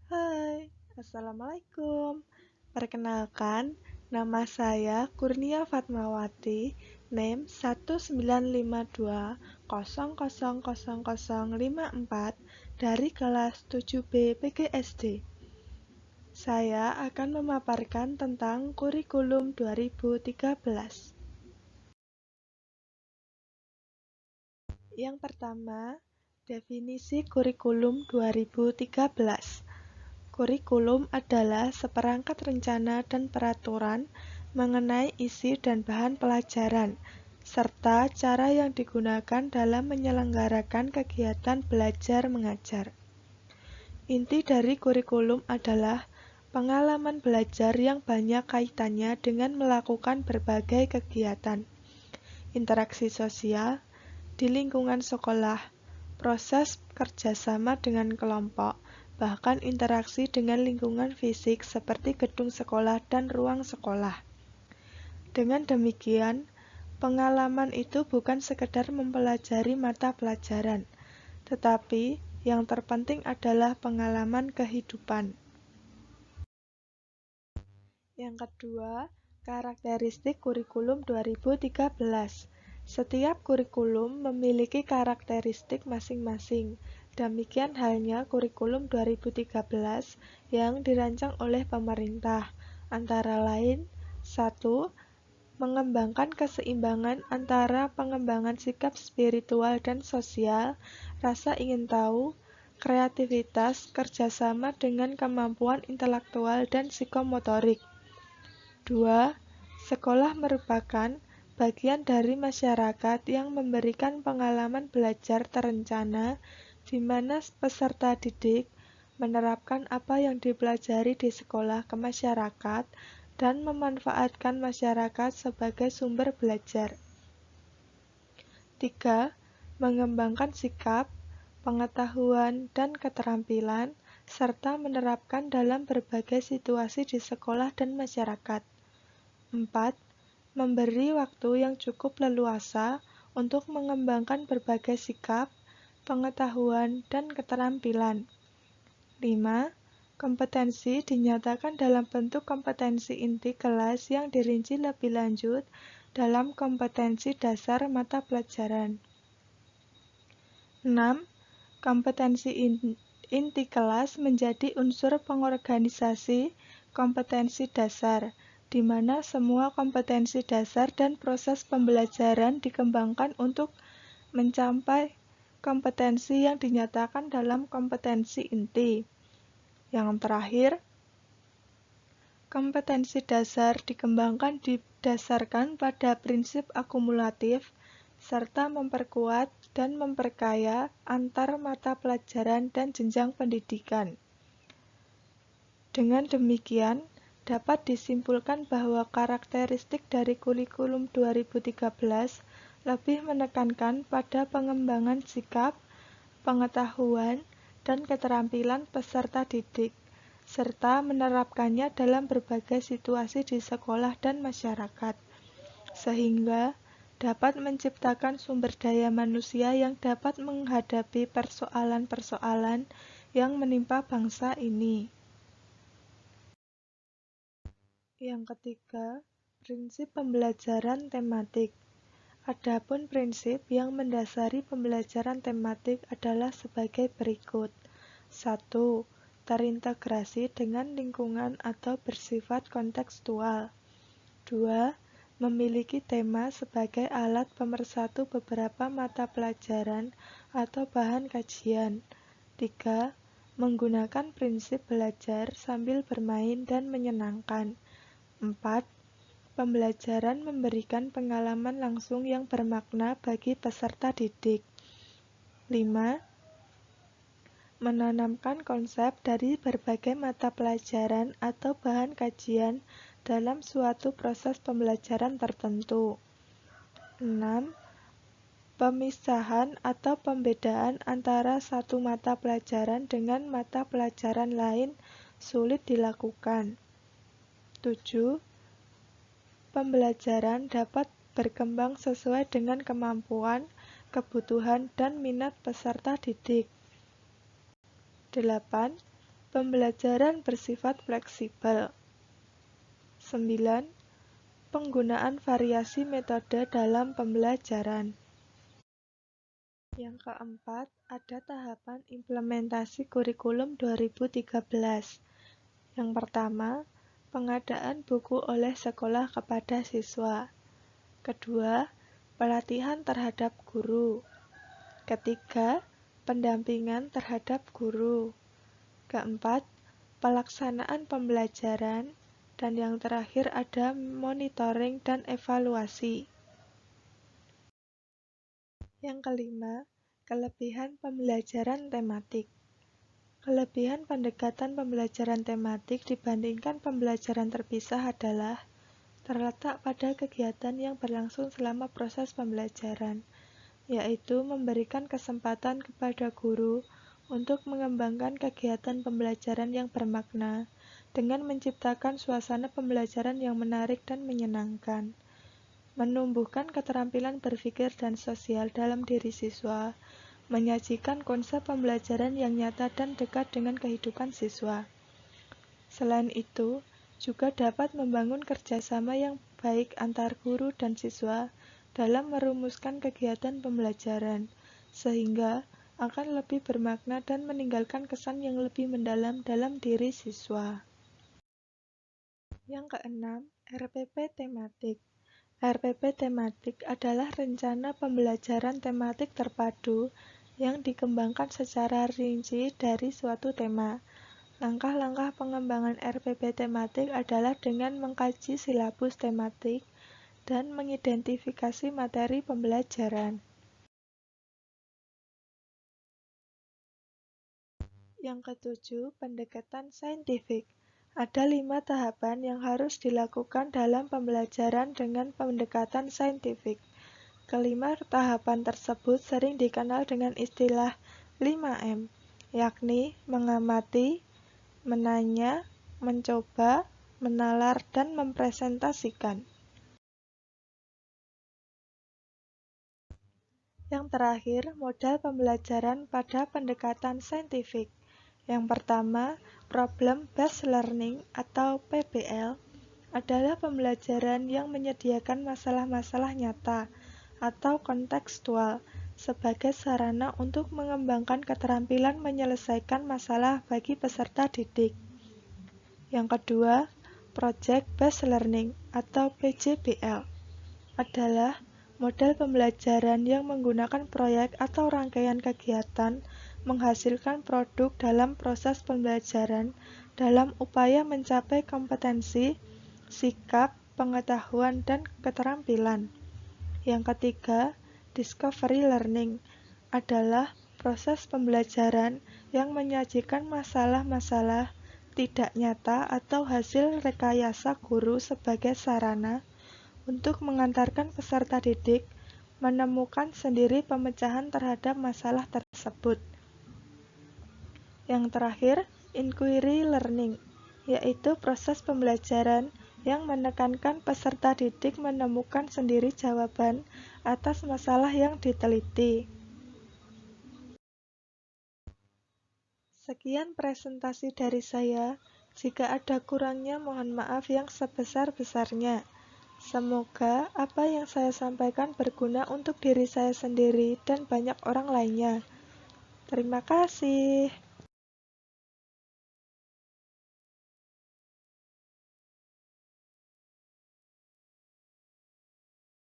Hai, Assalamualaikum. Perkenalkan, nama saya Kurnia Fatmawati, NIM 19520000054 dari kelas 7B PGSD. Saya akan memaparkan tentang kurikulum 2013. Yang pertama, definisi kurikulum 2013. Kurikulum adalah seperangkat rencana dan peraturan mengenai isi dan bahan pelajaran, serta cara yang digunakan dalam menyelenggarakan kegiatan belajar mengajar. Inti dari kurikulum adalah pengalaman belajar yang banyak kaitannya dengan melakukan berbagai kegiatan, interaksi sosial, di lingkungan sekolah, proses kerjasama dengan kelompok, bahkan interaksi dengan lingkungan fisik seperti gedung sekolah dan ruang sekolah. Dengan demikian, pengalaman itu bukan sekedar mempelajari mata pelajaran, tetapi yang terpenting adalah pengalaman kehidupan. Yang kedua, karakteristik kurikulum 2013. Setiap kurikulum memiliki karakteristik masing-masing. Demikian halnya kurikulum 2013 yang dirancang oleh pemerintah, antara lain: 1. Mengembangkan keseimbangan antara pengembangan sikap spiritual dan sosial, rasa ingin tahu, kreativitas, kerjasama dengan kemampuan intelektual dan psikomotorik. 2. Sekolah merupakan bagian dari masyarakat yang memberikan pengalaman belajar terencana di mana peserta didik menerapkan apa yang dipelajari di sekolah ke masyarakat dan memanfaatkan masyarakat sebagai sumber belajar. 3. Mengembangkan sikap, pengetahuan, dan keterampilan, serta menerapkan dalam berbagai situasi di sekolah dan masyarakat. 4. Memberi waktu yang cukup leluasa untuk mengembangkan berbagai sikap, pengetahuan, dan keterampilan. 5. Kompetensi dinyatakan dalam bentuk kompetensi inti kelas yang dirinci lebih lanjut dalam kompetensi dasar mata pelajaran. 6. Kompetensi inti kelas menjadi unsur pengorganisasi kompetensi dasar, di mana semua kompetensi dasar dan proses pembelajaran dikembangkan untuk mencapai kompetensi yang dinyatakan dalam kompetensi inti. Yang terakhir, kompetensi dasar dikembangkan didasarkan pada prinsip akumulatif, serta memperkuat dan memperkaya antar mata pelajaran dan jenjang pendidikan. Dengan demikian, dapat disimpulkan bahwa karakteristik dari kurikulum 2013 lebih menekankan pada pengembangan sikap, pengetahuan, dan keterampilan peserta didik, serta menerapkannya dalam berbagai situasi di sekolah dan masyarakat, sehingga dapat menciptakan sumber daya manusia yang dapat menghadapi persoalan-persoalan yang menimpa bangsa ini. Yang ketiga, prinsip pembelajaran tematik. Adapun prinsip yang mendasari pembelajaran tematik adalah sebagai berikut. 1. Terintegrasi dengan lingkungan atau bersifat kontekstual. 2. Memiliki tema sebagai alat pemersatu beberapa mata pelajaran atau bahan kajian. 3. Menggunakan prinsip belajar sambil bermain dan menyenangkan. 4. Pembelajaran memberikan pengalaman langsung yang bermakna bagi peserta didik. 5. Menanamkan konsep dari berbagai mata pelajaran atau bahan kajian dalam suatu proses pembelajaran tertentu. 6. Pemisahan atau pembedaan antara satu mata pelajaran dengan mata pelajaran lain sulit dilakukan. 7. Pembelajaran dapat berkembang sesuai dengan kemampuan, kebutuhan, dan minat peserta didik. 8. Pembelajaran bersifat fleksibel. 9. Penggunaan variasi metode dalam pembelajaran. Yang keempat, ada tahapan implementasi kurikulum 2013. Yang pertama, pengadaan buku oleh sekolah kepada siswa. Kedua, pelatihan terhadap guru. Ketiga, pendampingan terhadap guru. Keempat, pelaksanaan pembelajaran. Dan yang terakhir ada monitoring dan evaluasi. Yang kelima, kelebihan pembelajaran tematik. Kelebihan pendekatan pembelajaran tematik dibandingkan pembelajaran terpisah adalah terletak pada kegiatan yang berlangsung selama proses pembelajaran, yaitu memberikan kesempatan kepada guru untuk mengembangkan kegiatan pembelajaran yang bermakna dengan menciptakan suasana pembelajaran yang menarik dan menyenangkan, menumbuhkan keterampilan berpikir dan sosial dalam diri siswa, menyajikan konsep pembelajaran yang nyata dan dekat dengan kehidupan siswa. Selain itu, juga dapat membangun kerjasama yang baik antar guru dan siswa dalam merumuskan kegiatan pembelajaran, sehingga akan lebih bermakna dan meninggalkan kesan yang lebih mendalam dalam diri siswa. Yang keenam, RPP tematik. RPP tematik adalah rencana pembelajaran tematik terpadu yang dikembangkan secara rinci dari suatu tema. Langkah-langkah pengembangan RPP tematik adalah dengan mengkaji silabus tematik dan mengidentifikasi materi pembelajaran. Yang ketujuh, pendekatan saintifik. Ada 5 tahapan yang harus dilakukan dalam pembelajaran dengan pendekatan saintifik. Kelima tahapan tersebut sering dikenal dengan istilah 5M, yakni mengamati, menanya, mencoba, menalar, dan mempresentasikan. Yang terakhir, modal pembelajaran pada pendekatan saintifik. Yang pertama, Problem Based Learning atau PBL adalah pembelajaran yang menyediakan masalah-masalah nyata atau kontekstual sebagai sarana untuk mengembangkan keterampilan menyelesaikan masalah bagi peserta didik. Yang kedua, Project Based Learning atau PJBL adalah model pembelajaran yang menggunakan proyek atau rangkaian kegiatan menghasilkan produk dalam proses pembelajaran dalam upaya mencapai kompetensi, sikap, pengetahuan, dan keterampilan. Yang ketiga, Discovery Learning adalah proses pembelajaran yang menyajikan masalah-masalah tidak nyata atau hasil rekayasa guru sebagai sarana untuk mengantarkan peserta didik menemukan sendiri pemecahan terhadap masalah tersebut. Yang terakhir, Inquiry Learning, yaitu proses pembelajaran yang menekankan peserta didik menemukan sendiri jawaban atas masalah yang diteliti. Sekian presentasi dari saya. Jika ada kurangnya, mohon maaf yang sebesar-besarnya. Semoga apa yang saya sampaikan berguna untuk diri saya sendiri dan banyak orang lainnya. Terima kasih.